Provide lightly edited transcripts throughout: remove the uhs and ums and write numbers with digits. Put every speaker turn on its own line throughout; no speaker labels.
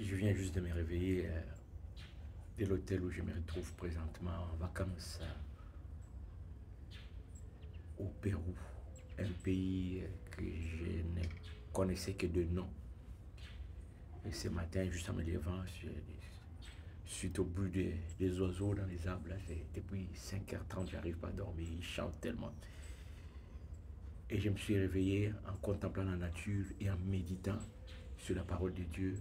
Je viens juste de me réveiller de l'hôtel où je me retrouve présentement en vacances au Pérou, un pays que je ne connaissais que de nom. Et ce matin, juste en me levant, je suis au bruit des oiseaux dans les arbres. Là, depuis 5h30, j'arrive pas à dormir, ils chantent tellement. Et je me suis réveillé en contemplant la nature et en méditant sur la parole de Dieu,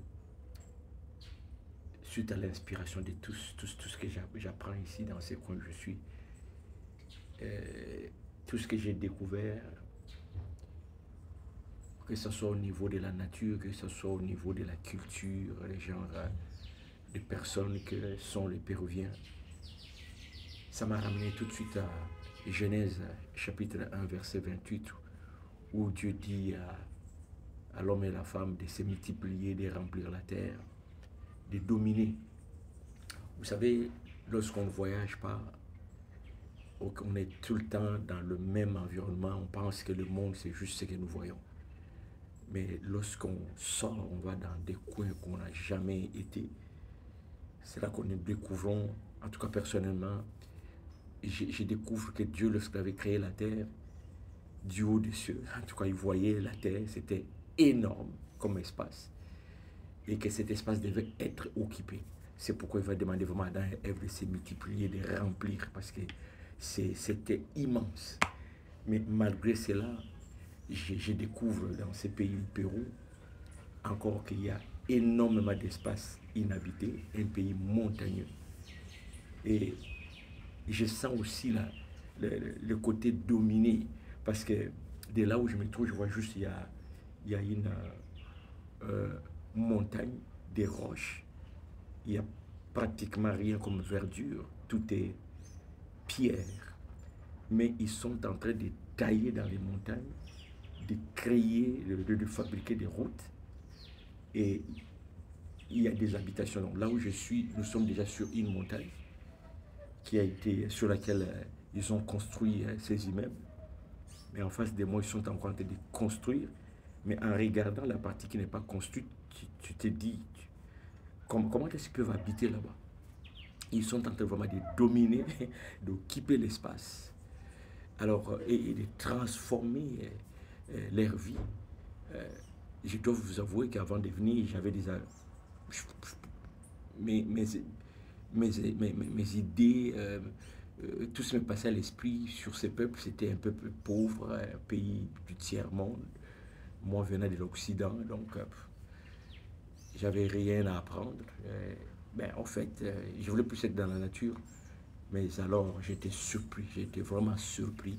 suite à l'inspiration de tout ce que j'apprends ici dans ce coin où je suis. Tout ce que j'ai découvert, que ce soit au niveau de la nature, que ce soit au niveau de la culture, les genres de personnes que sont les Péruviens, ça m'a ramené tout de suite à Genèse chapitre 1 verset 28 où Dieu dit à l'homme et la femme de se multiplier, de remplir la terre, de dominer. Vous savez, lorsqu'on ne voyage pas, on est tout le temps dans le même environnement, on pense que le monde c'est juste ce que nous voyons. Mais lorsqu'on sort, on va dans des coins qu'on n'a jamais été. C'est là que nous découvrons, en tout cas personnellement, je découvre que Dieu, lorsqu'il avait créé la terre, du haut des cieux, en tout cas il voyait la terre, c'était énorme comme espace. Et que cet espace devait être occupé. C'est pourquoi il va demander vraiment à Adam et Ève de se multiplier, de remplir, parce que c'était immense. Mais malgré cela, je découvre dans ce pays, le Pérou, encore qu'il y a énormément d'espace inhabité, un pays montagneux. Et je sens aussi le côté dominé, parce que de là où je me trouve, je vois juste il y a une montagne, des roches, il n'y a pratiquement rien comme verdure, tout est pierre. Mais ils sont en train de tailler dans les montagnes, de créer, de fabriquer des routes. Et il y a des habitations. Donc, là où je suis, nous sommes déjà sur une montagne sur laquelle ils ont construit ces immeubles. Mais en face de moi, ils sont en train de construire. Mais en regardant la partie qui n'est pas construite, tu te dis, comment est-ce qu'ils peuvent habiter là-bas? Ils sont en train vraiment de dominer, d'occuper l'espace. Alors, et de transformer leur vie. Je dois vous avouer qu'avant de venir, j'avais des... Mes idées, tout ce qui me passait à l'esprit sur ces peuples, c'était un peuple pauvre, un pays du tiers-monde. Moi, venant de l'Occident, donc j'avais rien à apprendre. En fait, je voulais plus être dans la nature, mais alors j'étais surpris, j'étais vraiment surpris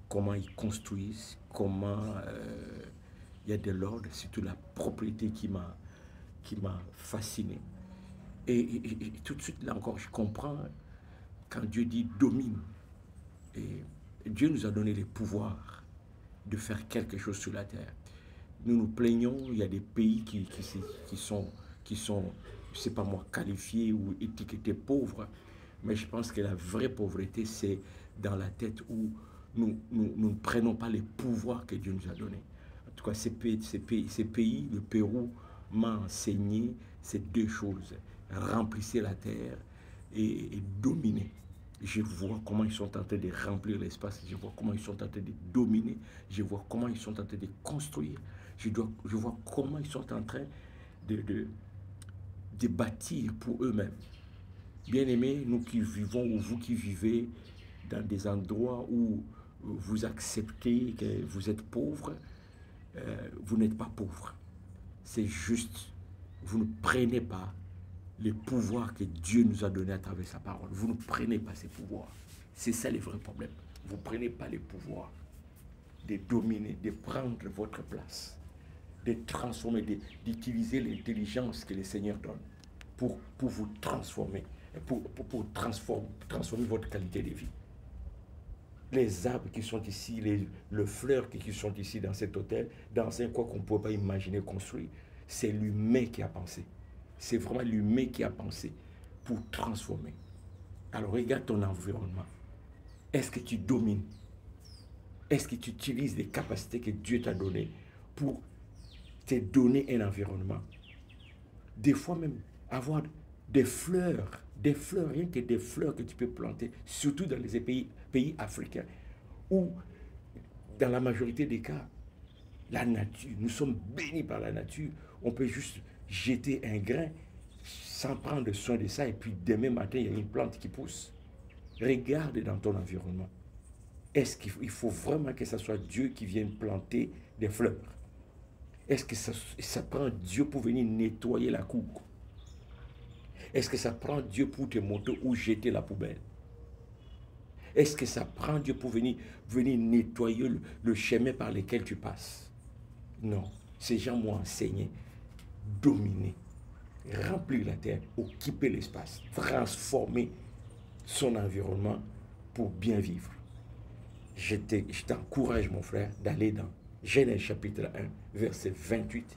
comment ils construisent, comment il y a de l'ordre, surtout la propriété qui m'a fasciné. Et tout de suite, là encore, je comprends quand Dieu dit domine. Et Dieu nous a donné le pouvoir de faire quelque chose sur la terre. Nous nous plaignons, il y a des pays qui sont, je sais pas moi, qualifiés ou étiquetés pauvres. Mais je pense que la vraie pauvreté, c'est dans la tête où nous ne prenons pas les pouvoirs que Dieu nous a donnés. En tout cas, ces pays, le Pérou m'a enseigné ces deux choses. Remplissez la terre et dominer. Je vois comment ils sont en train de remplir l'espace, je vois comment ils sont en train de dominer, je vois comment ils sont en train de construire, je vois comment ils sont en train de bâtir pour eux-mêmes. Bien-aimés, nous qui vivons ou vous qui vivez dans des endroits où vous acceptez que vous êtes pauvre, vous n'êtes pas pauvre. C'est juste, vous ne prenez pas les pouvoirs que Dieu nous a donnés à travers sa parole. Vous ne prenez pas ces pouvoirs. C'est ça le vrai problème. Vous ne prenez pas les pouvoirs de dominer, de prendre votre place, de transformer, d'utiliser l'intelligence que le Seigneur donne pour vous transformer, pour transformer votre qualité de vie. Les arbres qui sont ici, les fleurs qui sont ici dans cet hôtel, dans un coin qu'on ne peut pas imaginer construire, c'est l'humain qui a pensé. C'est vraiment l'humain qui a pensé pour transformer. Alors regarde ton environnement. Est-ce que tu domines? Est-ce que tu utilises les capacités que Dieu t'a données pour te donner un environnement des fois même avoir des fleurs, rien que des fleurs que tu peux planter, surtout dans les pays africains, où dans la majorité des cas, la nature, nous sommes bénis par la nature, on peut juste jeter un grain sans prendre soin de ça, et puis demain matin, il y a une plante qui pousse. Regarde dans ton environnement. Est-ce qu'il faut vraiment que ce soit Dieu qui vienne planter des fleurs? Est-ce que ça prend Dieu pour venir nettoyer la cour? Est-ce que ça prend Dieu pour te montrer où jeter la poubelle? Est-ce que ça prend Dieu pour venir nettoyer le chemin par lequel tu passes? Non. Ces gens m'ont enseigné. Dominer, remplir la terre, occuper l'espace, transformer son environnement pour bien vivre. Je t'encourage, mon frère, d'aller dans Genèse chapitre 1, verset 28.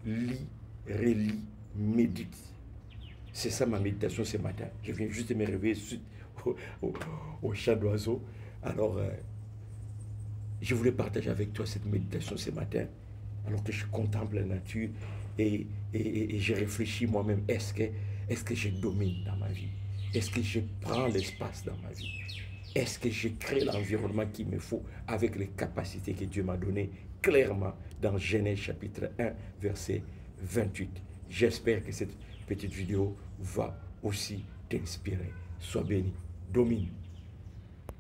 Lis, relis, médite. C'est ça ma méditation ce matin. Je viens juste de me réveiller au chant d'oiseau. Alors, je voulais partager avec toi cette méditation ce matin, alors que je contemple la nature et je réfléchis moi-même. Est-ce que je domine dans ma vie? Est-ce que je prends l'espace dans ma vie? Est-ce que je crée l'environnement qu'il me faut avec les capacités que Dieu m'a données clairement dans Genèse chapitre 1, verset 28. J'espère que cette petite vidéo va aussi t'inspirer. Sois béni. Domine.